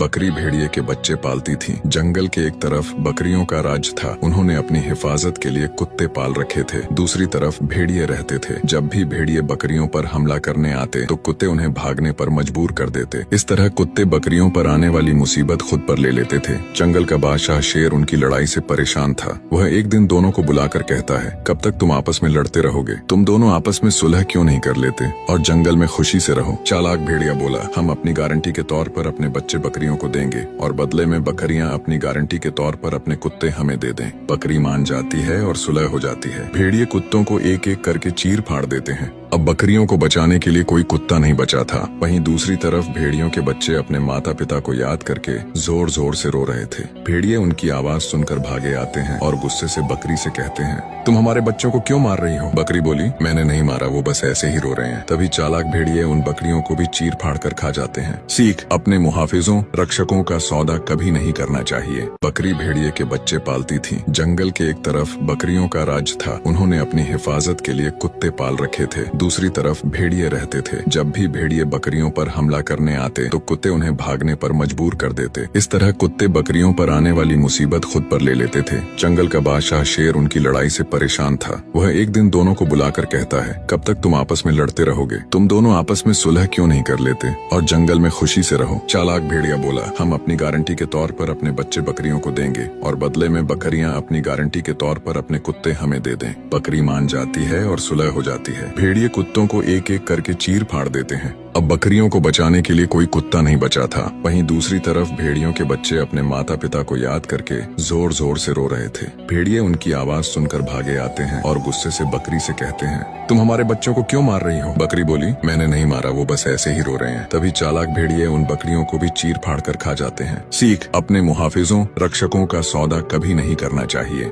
बकरी भेड़िए के बच्चे पालती थी। जंगल के एक तरफ बकरियों का राज था। उन्होंने अपनी हिफाजत के लिए कुत्ते पाल रखे थे। दूसरी तरफ भेड़िए रहते थे। जब भी भेड़िए बकरियों पर हमला करने आते तो कुत्ते उन्हें भागने पर मजबूर कर देते। इस तरह कुत्ते बकरियों पर आने वाली मुसीबत खुद पर ले लेते थे। जंगल का बादशाह शेर उनकी लड़ाई से परेशान था। वह एक दिन दोनों को बुलाकर कहता है, कब तक तुम आपस में लड़ते रहोगे? तुम दोनों आपस में सुलह क्यों नहीं कर लेते और जंगल में खुशी से रहो? चालाक भेड़िया बोला, हम अपनी गारंटी के तौर पर अपने बच्चे बकरियों को देंगे और बदले में बकरियां अपनी गारंटी के तौर पर अपने कुत्ते हमें दे दें। बकरी मान जाती है और सुलह हो जाती है। भेड़िए कुत्तों को एक एक करके चीर फाड़ देते हैं। अब बकरियों को बचाने के लिए कोई कुत्ता नहीं बचा था। वहीं दूसरी तरफ भेड़ियों के बच्चे अपने माता पिता को याद करके जोर जोर से रो रहे थे। भेड़िए उनकी आवाज सुनकर भागे आते हैं और गुस्से से बकरी से कहते हैं, तुम हमारे बच्चों को क्यों मार रही हो? बकरी बोली, मैंने नहीं मारा, वो बस ऐसे ही रो रहे हैं। तभी चालाक भेड़िए उन बकरियों को भी चीर फाड़ कर खा जाते हैं। सीख, अपने मुहाफिजों रक्षकों का सौदा कभी नहीं करना चाहिए। बकरी भेड़िए के बच्चे पालती थी। जंगल के एक तरफ बकरियों का राज था। उन्होंने अपनी हिफाजत के लिए कुत्ते पाल रखे थे। दूसरी तरफ भेड़िए रहते थे। जब भी भेड़िए बकरियों पर हमला करने आते तो कुत्ते उन्हें भागने पर मजबूर कर देते। इस तरह कुत्ते बकरियों पर आने वाली मुसीबत खुद पर ले लेते थे। जंगल का बादशाह शेर उनकी लड़ाई से परेशान था। वह एक दिन दोनों को बुलाकर कहता है, कब तक तुम आपस में लड़ते रहोगे? तुम दोनों आपस में सुलह क्यों नहीं कर लेते और जंगल में खुशी से रहो? चालाक भेड़िया बोला, हम अपनी गारंटी के तौर पर अपने बच्चे बकरियों को देंगे और बदले में बकरियां अपनी गारंटी के तौर पर अपने कुत्ते हमें दे दें। बकरी मान जाती है और सुलह हो जाती है। भेड़िए कुत्तों को एक एक करके चीर फाड़ देते हैं। अब बकरियों को बचाने के लिए कोई कुत्ता नहीं बचा था। वहीं दूसरी तरफ भेड़ियों के बच्चे अपने माता पिता को याद करके जोर जोर से रो रहे थे। भेड़िए उनकी आवाज सुनकर भागे आते हैं और गुस्से से बकरी से कहते हैं, तुम हमारे बच्चों को क्यों मार रही हो? बकरी बोली, मैंने नहीं मारा, वो बस ऐसे ही रो रहे हैं। तभी चालाक भेड़िए उन बकरियों को भी चीर फाड़ कर खा जाते हैं। सीख, अपने मुहाफिजों रक्षकों का सौदा कभी नहीं करना चाहिए।